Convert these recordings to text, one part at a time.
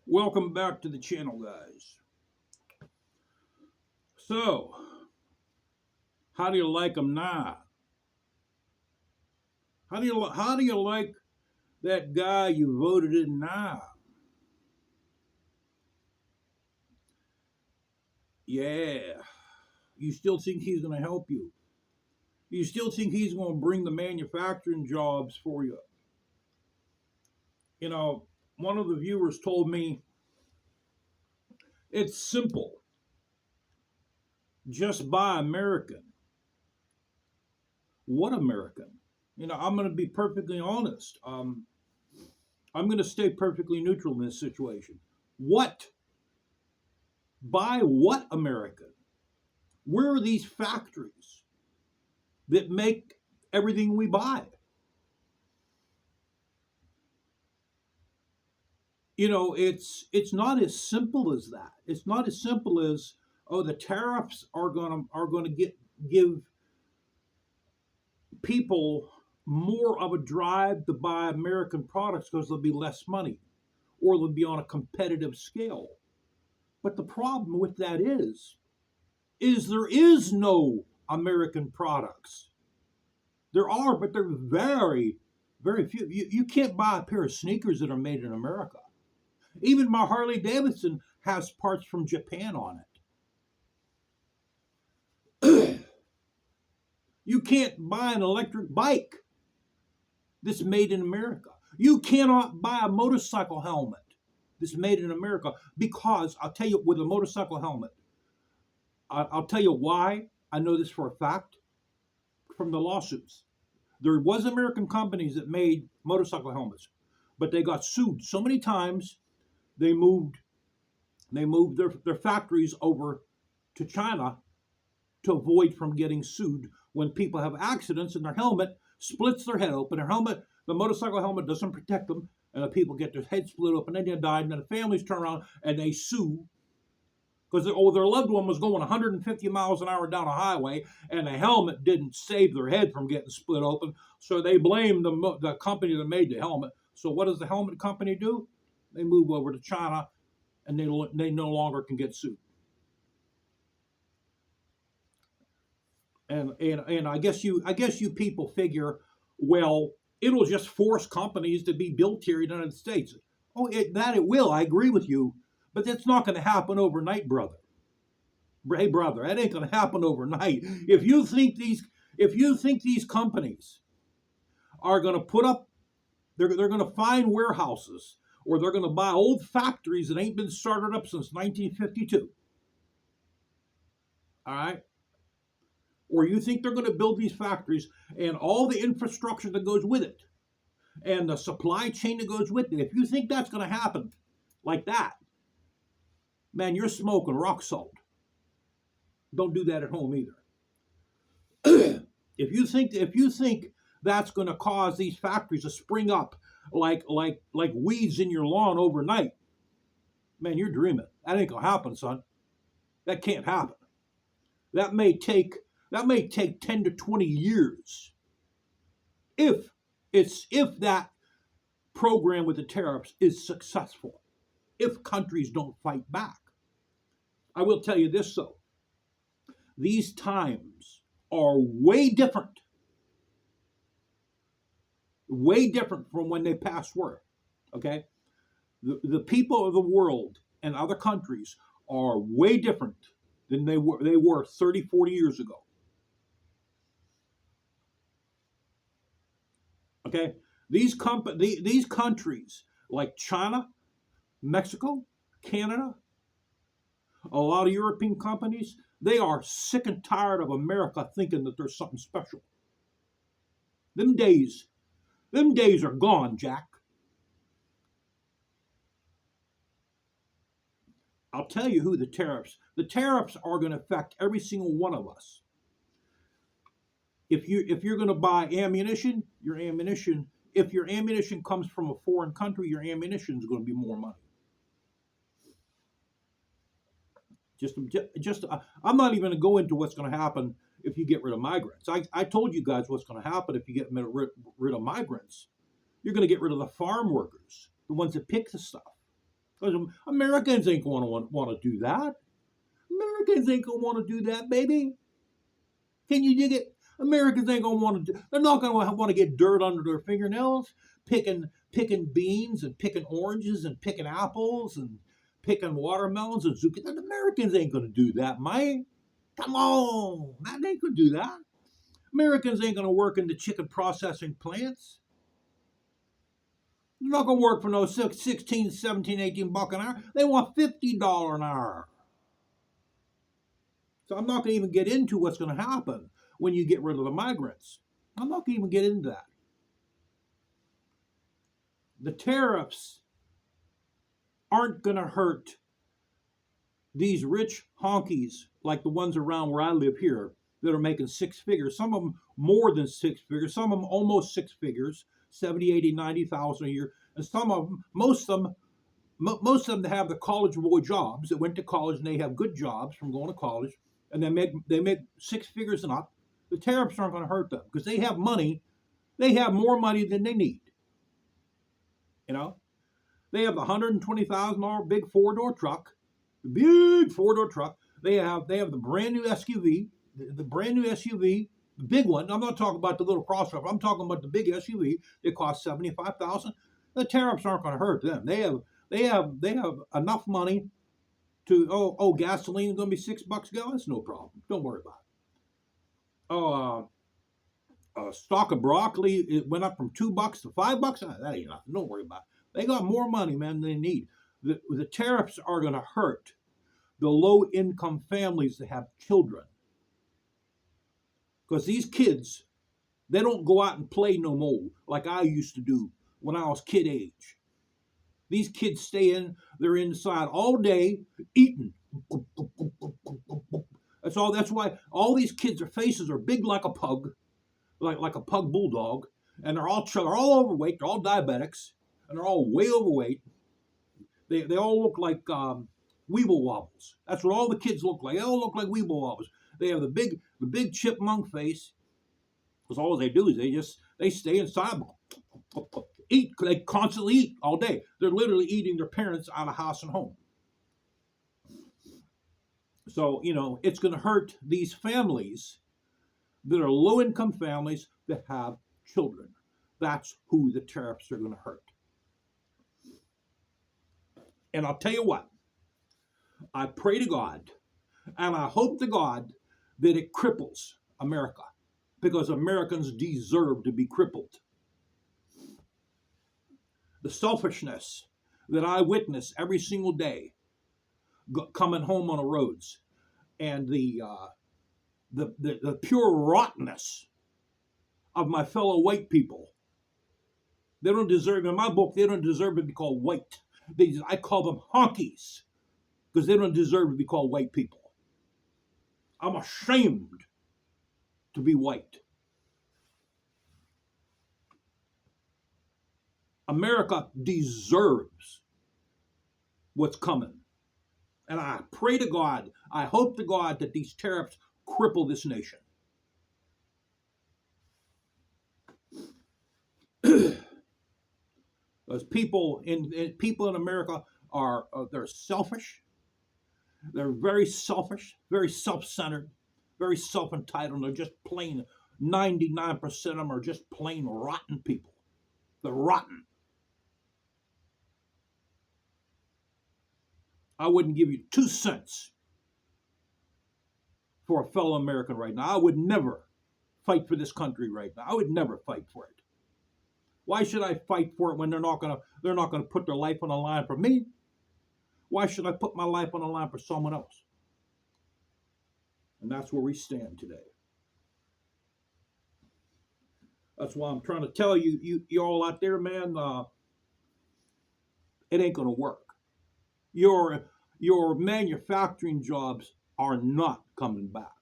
Welcome back to the channel, guys. So, how do you like them now? How do you like that guy you voted in now? Yeah, you still think he's going to help you? You still think he's going to bring the manufacturing jobs for you? You know, one of the viewers told me it's simple. Just buy American. What American? I'm going to be perfectly honest. I'm going to stay perfectly neutral in this situation. What? Buy what American? Where are these factories that make everything we buy? It's not as simple as that. It's not as simple as, oh, the tariffs are gonna give people more of a drive to buy American products because there'll be less money or they'll be on a competitive scale. But the problem with that is there is no American products. There are, but they're very, very few. You can't buy a pair of sneakers that are made in America. Even my Harley Davidson has parts from Japan on it. You can't buy an electric bike that's made in America. You cannot buy a motorcycle helmet that's made in America because I'll tell you, with a motorcycle helmet, I'll tell you why I know this for a fact from the lawsuits. There was American companies that made motorcycle helmets, but they got sued so many times. They moved their factories over to China to avoid from getting sued when people have accidents and their helmet splits their head open. The motorcycle helmet doesn't protect them, and the people get their head split open and they die, and then the families turn around and they sue because their loved one was going 150 miles an hour down a highway and the helmet didn't save their head from getting split open, so they blame the company that made the helmet. So what does the helmet company do? They move over to China and they no longer can get sued. And I guess you people figure, well, it'll just force companies to be built here in the United States. Oh, it will. I agree with you, but that's not going to happen overnight, brother. Hey, brother, that ain't going to happen overnight. If you think these companies are going to put up, they're going to find warehouses, or they're going to buy old factories that ain't been started up since 1952. All right, or you think they're going to build these factories and all the infrastructure that goes with it and the supply chain that goes with it, if you think that's going to happen like that, man, you're smoking rock salt. Don't do that at home either. If you think that's going to cause these factories to spring up like weeds in your lawn overnight, man, you're dreaming. That ain't going to happen, son. That can't happen. That may take 10 to 20 years if if that program with the tariffs is successful, if countries don't fight back. I will tell you this though, these times are way different from when they passed were. Okay? The people of the world and other countries are way different than they were 30, 40 years ago. Okay? These countries like China, Mexico, Canada, a lot of European companies, they are sick and tired of America thinking that there's something special. Them days, them days are gone, Jack. I'll tell you who the tariffs are going to affect every single one of us. If you're going to buy ammunition, if your ammunition comes from a foreign country, your ammunition is going to be more money. I'm not even going to go into what's going to happen if you get rid of migrants. I told you guys what's going to happen if you get rid of migrants. You're going to get rid of the farm workers, the ones that pick the stuff. Because Americans ain't going to want to do that. Americans ain't going to want to do that, baby. Can you dig it? Americans ain't going to want to do. They're not going to want to get dirt under their fingernails, picking beans and picking oranges and picking apples and picking watermelons and zucchini. The Americans ain't going to do that, man. Come on, man, they ain't going to do that. Americans ain't going to work in the chicken processing plants. They're not going to work for no 16, 17, 18 bucks an hour. They want $50 an hour. So I'm not going to even get into what's going to happen when you get rid of the migrants. I'm not going to even get into that. The tariffs aren't going to hurt these rich honkies like the ones around where I live here that are making six figures. Some of them more than six figures. Some of them almost six figures, 70, 80, 90,000 a year. And some of them, most of them have the college boy jobs that went to college and they have good jobs from going to college and they make six figures and up. The tariffs aren't going to hurt them because they have money. They have more money than they need. You know, they have the $120,000 big four-door truck, the big four-door truck. They have the brand new SUV, the brand new SUV, the big one. I'm not talking about the little crossover. I'm talking about the big SUV. It costs $75,000. The tariffs aren't going to hurt them. They have enough money to gasoline's going to be $6 a gallon. That's no problem. Don't worry about it. A stalk of broccoli, it went up from $2 to $5. That ain't nothing. Don't worry about it. They got more money, man, than they need. The tariffs are going to hurt the low-income families that have children. Because these kids, they don't go out and play no more like I used to do when I was kid age. These kids stay in, they're inside all day eating. That's all. That's why all these kids' their faces are big like a pug, like a pug bulldog, and they're all overweight, they're all diabetics, and they're all way overweight. They all look like weeble wobbles. That's what all the kids look like. They all look like weeble wobbles. They have the big chipmunk face, because all they do is they stay inside, eat. They constantly eat all day. They're literally eating their parents out of house and home. So it's going to hurt these families that are low-income families that have children. That's who the tariffs are going to hurt. And I'll tell you what, I pray to God and I hope to God that it cripples America, because Americans deserve to be crippled. The selfishness that I witness every single day coming home on the roads, and the pure rottenness of my fellow white people. They don't deserve, in my book, they don't deserve to be called white. I call them honkies because they don't deserve to be called white people. I'm ashamed to be white. America deserves what's coming. And I pray to God, I hope to God that these tariffs cripple this nation. Because people in America they're selfish. They're very selfish, very self-centered, very self-entitled. They're just plain, 99% of them are just plain rotten people. They're rotten. I wouldn't give you 2 cents for a fellow American right now. I would never fight for this country right now. I would never fight for it. Why should I fight for it when they're not gonna put their life on the line for me? Why should I put my life on the line for someone else? And that's where we stand today. That's why I'm trying to tell you all out there, man, it ain't gonna work. Your manufacturing jobs are not coming back.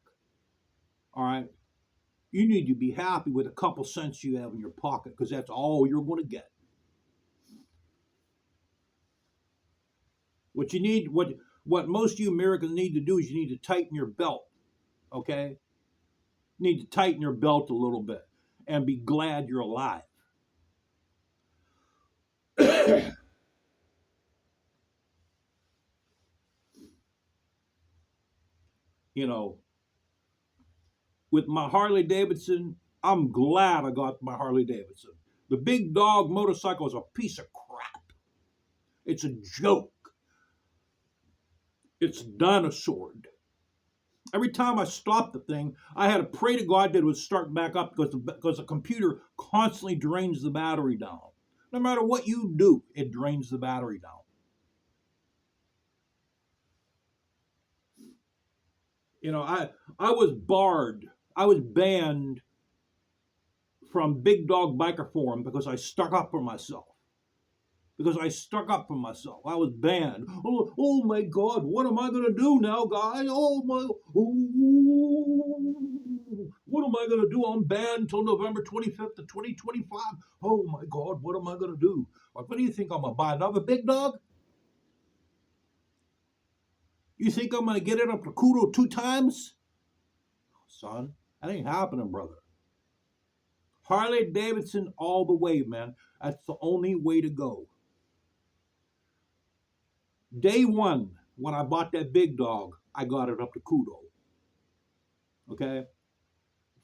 All right? You need to be happy with a couple cents you have in your pocket, because that's all you're going to get. What you need, what most of you Americans need to do is you need to tighten your belt, okay? You need to tighten your belt a little bit and be glad you're alive. You know, with my Harley Davidson, I'm glad I got my Harley Davidson. The big dog motorcycle is a piece of crap. It's a joke. It's dinosaured. Every time I stopped the thing, I had to pray to God that it would start back up because the computer constantly drains the battery down. No matter what you do, it drains the battery down. You know, I was barred. I was banned from Big Dog Biker Forum because I stuck up for myself. Because I stuck up for myself. I was banned. Oh my God, what am I gonna do now, guys? What am I gonna do? I'm banned until November 25th of 2025. Oh my God, what am I gonna do? Like, what do you think I'm gonna buy another big dog? You think I'm gonna get it up to Kudo 2 times? Son, that ain't happening, brother. Harley Davidson all the way, man. That's the only way to go. Day one, when I bought that big dog, I got it up to Kudo. Okay?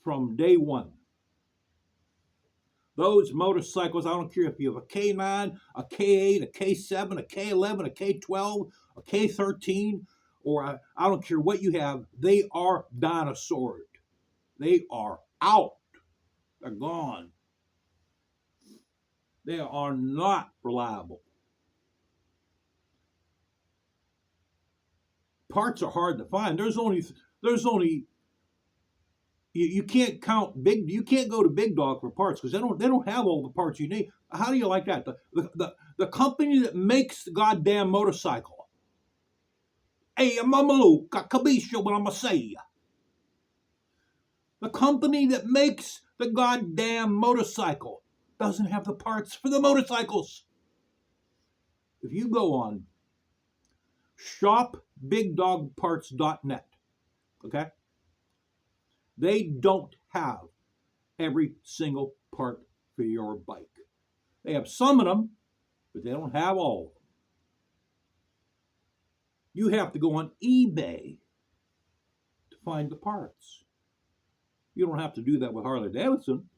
From day one. Those motorcycles, I don't care if you have a K9, a K8, a K7, a K11, a K12, a K13, or I don't care what you have, they are dinosaured. They are out. They're gone. They are not reliable. Parts are hard to find. You can't count big. You can't go to Big Dog for parts because they don't have all the parts you need. How do you like that? The company that makes the goddamn motorcycle. Hey, Mamalu, Kabisha, what I'ma say. The company that makes the goddamn motorcycle doesn't have the parts for the motorcycles. If you go on shopbigdogparts.net, okay, they don't have every single part for your bike. They have some of them, but they don't have all of them. You have to go on eBay to find the parts. You don't have to do that with Harley Davidson.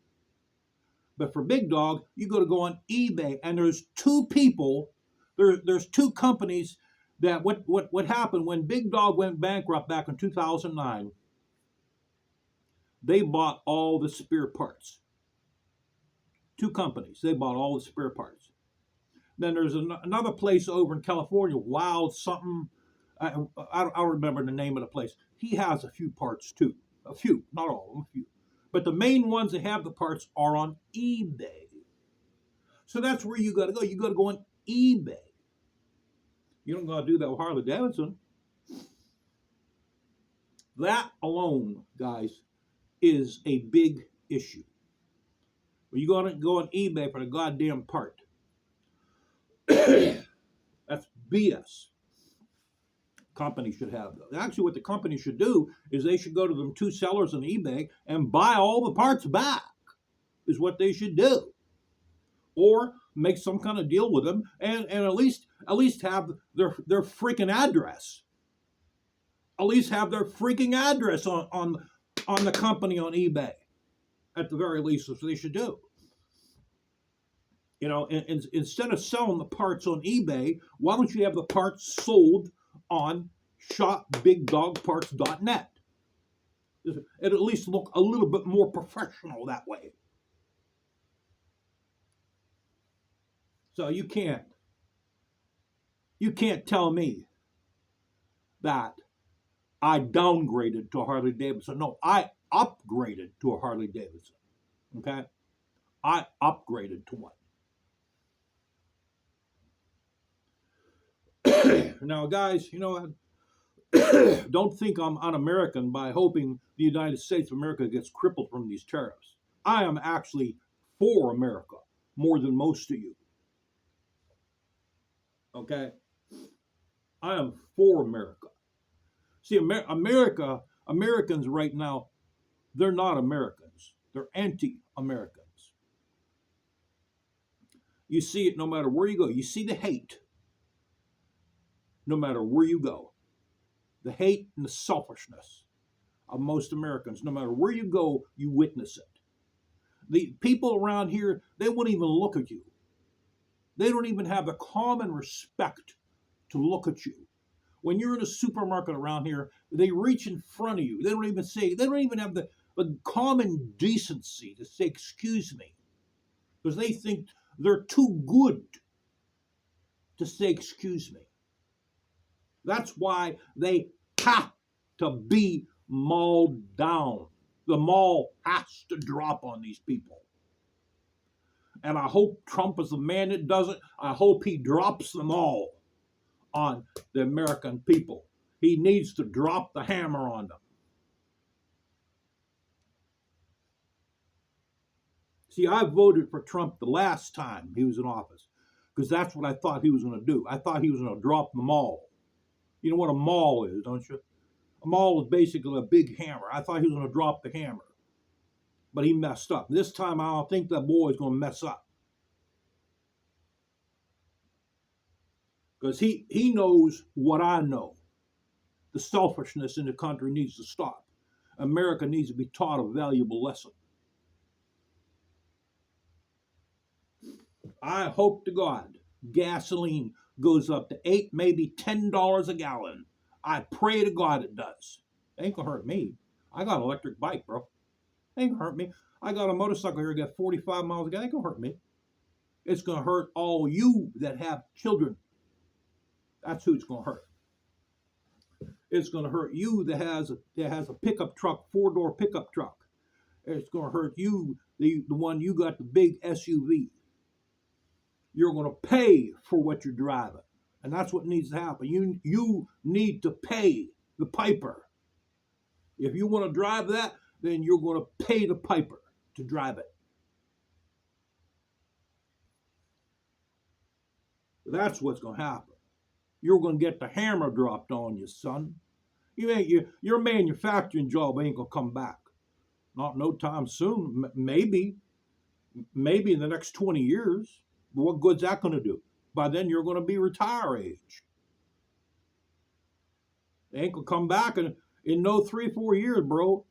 But for Big Dog, you got to go on eBay, and there's two people, there's two companies that what happened when Big Dog went bankrupt back in 2009, they bought all the spare parts. Two companies, they bought all the spare parts. Then there's another place over in California, Wild something. I don't remember the name of the place. He has a few parts too. A few, not all of them, a few. But the main ones that have the parts are on eBay. So that's where you got to go. You got to go on eBay. You don't got to do that with Harley Davidson. That alone, guys, is a big issue. When you got to go on eBay for the goddamn part. That's BS. Company should have those. Actually, what the company should do is they should go to them two sellers on eBay and buy all the parts back. Is what they should do, or make some kind of deal with them and at least have their freaking address. At least have their freaking address on the company on eBay. At the very least, what they should do. You know, instead of selling the parts on eBay, why don't you have the parts sold on shopbigdogparts.net? It at least look a little bit more professional that way. So you can't tell me that I downgraded to a Harley Davidson. No, I upgraded to a Harley Davidson. Okay? I upgraded to one. Now, guys, you know, don't think I'm un-American by hoping the United States of America gets crippled from these tariffs. I am actually for America more than most of you. Okay? I am for America. See, Americans right now, they're not Americans. They're anti-Americans. You see it no matter where you go. You see the hate no matter where you go. The hate and the selfishness of most Americans. No matter where you go, you witness it. The people around here, they won't even look at you. They don't even have the common respect to look at you. When you're in a supermarket around here, they reach in front of you. They don't even have the common decency to say, excuse me, because they think they're too good to say, excuse me. That's why they have to be mauled down. The mall has to drop on these people. And I hope Trump is the man that does it. I hope he drops them all on the American people. He needs to drop the hammer on them. See, I voted for Trump the last time he was in office because that's what I thought he was going to do. I thought he was going to drop the maul. You know what a maul is, don't you? A maul is basically a big hammer. I thought he was going to drop the hammer, but he messed up. This time, I don't think that boy is going to mess up because he knows what I know. The selfishness in the country needs to stop. America needs to be taught a valuable lesson. I hope to God gasoline goes up to $8, maybe $10 a gallon. I pray to God it does. It ain't gonna hurt me. I got an electric bike, bro. It ain't gonna hurt me. I got a motorcycle here, got 45 miles a gallon. It ain't gonna hurt me. It's gonna hurt all you that have children. That's who it's gonna hurt. It's gonna hurt you that has a pickup truck, 4-door pickup truck. It's gonna hurt you, the one you got the big SUV. You're going to pay for what you're driving. And that's what needs to happen. You need to pay the piper. If you want to drive that, then you're going to pay the piper to drive it. That's what's going to happen. You're going to get the hammer dropped on you, son. Your manufacturing job ain't going to come back. Not no time soon. Maybe in the next 20 years. But what good's that going to do? By then, you're going to be retire age. They ain't going to come back in no 3-4 years, bro.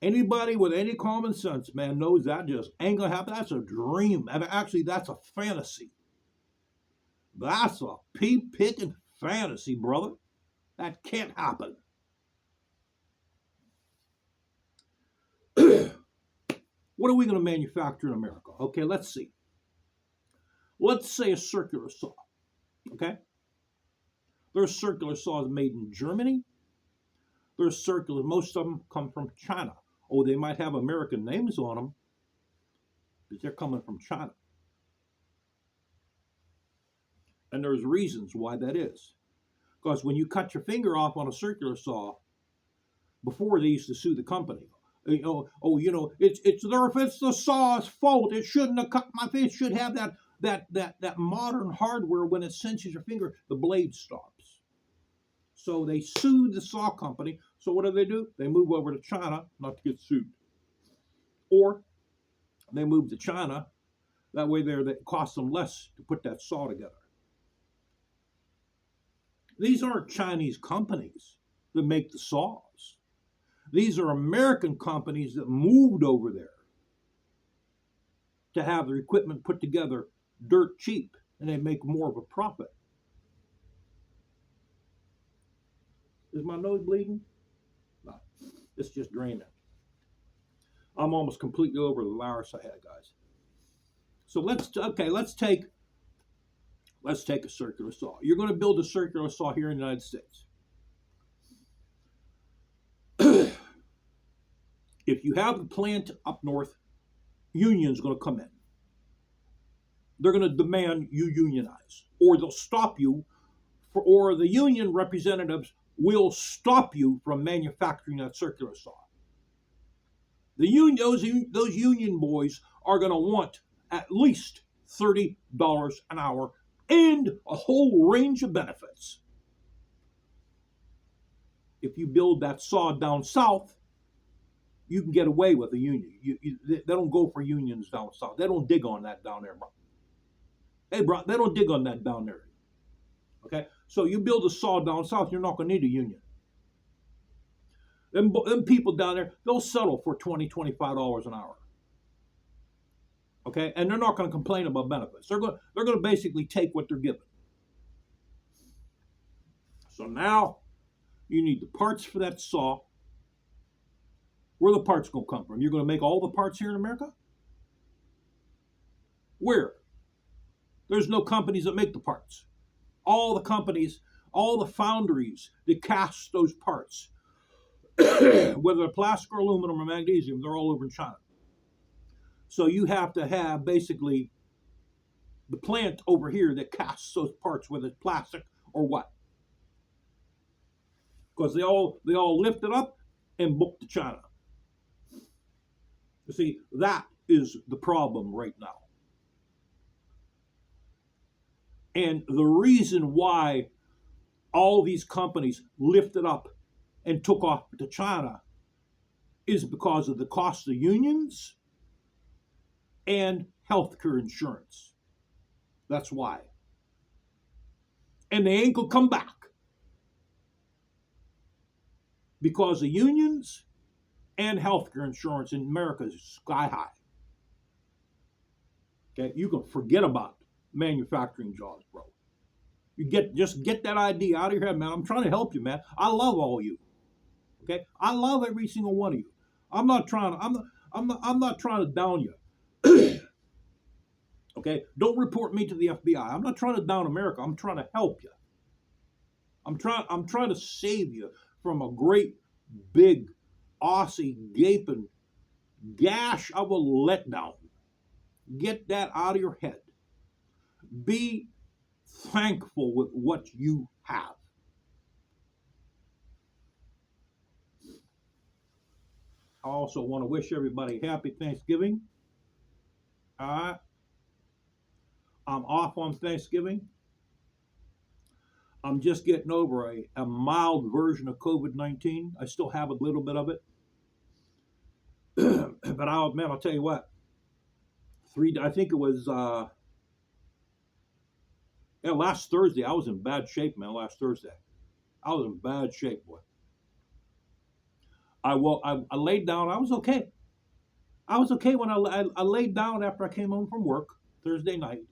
Anybody with any common sense, man, knows that just ain't going to happen. That's a dream. Actually, that's a fantasy. That's a pea-picking fantasy, brother. That can't happen. What are we going to manufacture in America? Okay, let's see. Let's say a circular saw, okay? There's circular saws made in Germany. There's circular, most of them come from China. Oh, they might have American names on them, but they're coming from China. And there's reasons why that is. Because when you cut your finger off on a circular saw, before they used to sue the company. It's the saw's fault. It shouldn't have cut my face. It should have that modern hardware. When it cinches your finger, the blade stops. So they sued the saw company. So what do? They move over to China not to get sued. Or they move to China. That way it costs them less to put that saw together. These aren't Chinese companies that make the saws. These are American companies that moved over there to have their equipment put together dirt cheap, and they make more of a profit. Is my nose bleeding? No, it's just draining. I'm almost completely over the virus I had, guys. So let's take a circular saw. You're going to build a circular saw here in the United States. If you have the plant up north, union's going to come in. They're going to demand you unionize, or they'll stop you, or the union representatives will stop you from manufacturing that circular saw. Those union boys are going to want at least $30 an hour and a whole range of benefits. If you build that saw down south, you can get away with a union. They don't go for unions down south. They don't dig on that down there, bro. Hey, bro, they don't dig on that down there. Okay? So you build a saw down south, you're not going to need a union. Them people down there, they'll settle for $20, $25 an hour. Okay, and they're not going to complain about benefits. They're going to basically take what they're given. So now you need the parts for that saw. Where are the parts going to come from? You're going to make all the parts here in America? Where? There's no companies that make the parts. All the companies, all the foundries that cast those parts, whether they're plastic or aluminum or magnesium, they're all over in China. So you have to have basically the plant over here that casts those parts, whether it's plastic or what. Because they all lift it up and book to China. You see, that is the problem right now. And the reason why all these companies lifted up and took off to China is because of the cost of unions and healthcare insurance. That's why. And they ain't gonna come back because the unions and healthcare insurance in America is sky high. Okay, you can forget about manufacturing jobs, bro. Just get that idea out of your head, man. I'm trying to help you, man. I love all of you. Okay, I love every single one of you. I'm not trying to down you. Okay, don't report me to the FBI. I'm not trying to down America. I'm trying to help you. I'm trying to save you from a great big Aussie gaping gash of a letdown. Get that out of your head. Be thankful with what you have. I also want to wish everybody happy Thanksgiving. I'm off on Thanksgiving. I'm just getting over a mild version of COVID-19. I still have a little bit of it. But I'll tell you what. I think it was last Thursday. I was in bad shape, man. Last Thursday, I was in bad shape, boy. I laid down. I was okay. I was okay when I laid down after I came home from work Thursday night.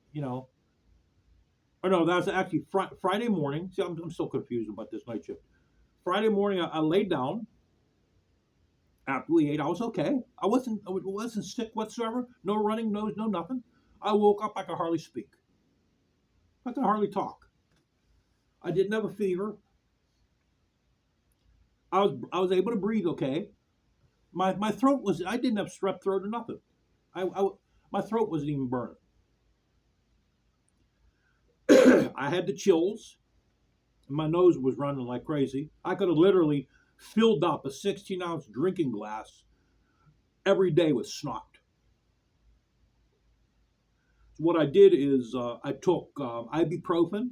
Or no, that was actually Friday morning. See, I'm still confused about this night shift. Friday morning, I laid down. After we ate, I was okay. I wasn't sick whatsoever. No running nose, no nothing. I woke up, I could hardly speak. I could hardly talk. I didn't have a fever. I was able to breathe okay. My throat was, I didn't have strep throat or nothing. My throat wasn't even burning. I had the chills. My nose was running like crazy. I could have literally filled up a 16-ounce drinking glass every day with snot. So what I did is I took ibuprofen,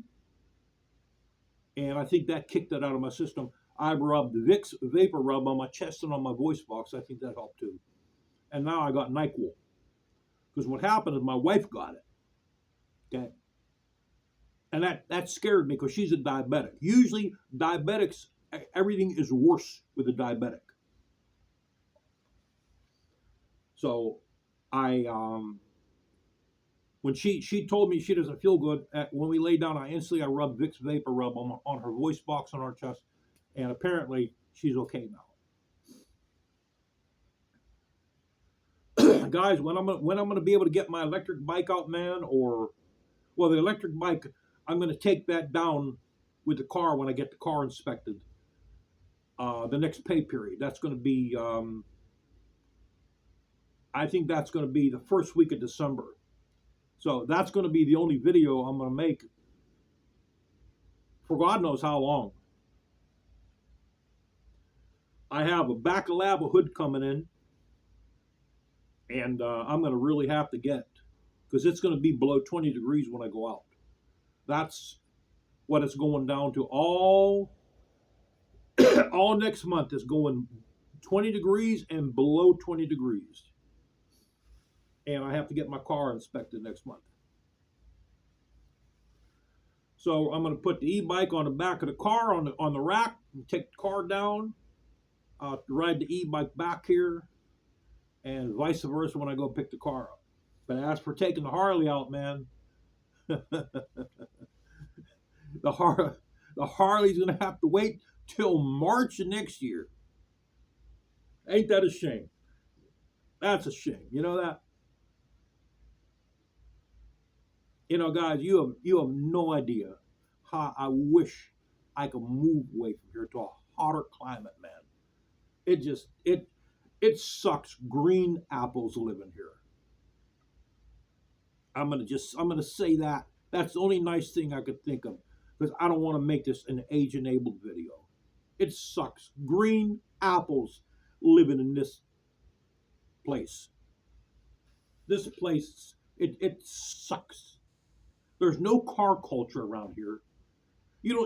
and I think that kicked it out of my system. I rubbed Vicks Vapor Rub on my chest and on my voice box. I think that helped too. And now I got NyQuil. Because what happened is my wife got it. Okay. And that scared me because she's a diabetic. Usually diabetics, everything is worse with a diabetic. So when she told me she doesn't feel good, when we lay down, I rubbed Vicks Vapor Rub on her voice box on our chest, and apparently she's okay now. Guys, when I'm gonna be able to get my electric bike out, man, the electric bike, I'm gonna take that down with the car when I get the car inspected. The next pay period. That's gonna be I think that's gonna be the first week of December. So that's going to be the only video I'm going to make for God knows how long. I have a Bacalaba hood coming in, and I'm going to really have to get, because it's going to be below 20 degrees when I go out. That's what it's going down to. All next month is going 20 degrees and below 20 degrees. And I have to get my car inspected next month. So I'm going to put the e-bike on the back of the car on the rack and take the car down. ride the e-bike back here, and vice versa when I go pick the car up. But as for taking the Harley out, man, the Har the Harley's gonna have to wait till March of next year. Ain't that a shame? That's a shame. You know that? You know, guys, you have no idea how I wish I could move away from here to a hotter climate, man. It just it sucks green apples living here. I'm gonna say that. That's the only nice thing I could think of because I don't want to make this an age enabled video. It sucks. Green apples living in this place. This place, it sucks. There's no car culture around here. You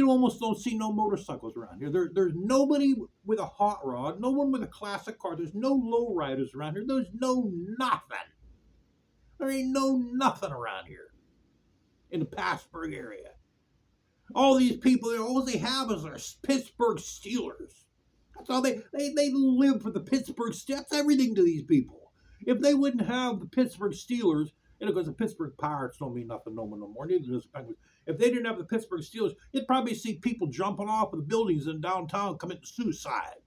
almost don't see no motorcycles around here. There's nobody with a hot rod, no one with a classic car. There's no low riders around here. There's no nothing. There ain't no nothing around here in the Pittsburgh area. All these people, all they have is their Pittsburgh Steelers. That's all they live for the Pittsburgh Steelers. That's everything to these people. If they wouldn't have the Pittsburgh Steelers, and because the Pittsburgh Pirates don't mean nothing no more, neither does the Penguins. If they didn't have the Pittsburgh Steelers, you'd probably see people jumping off of the buildings in downtown committing suicide.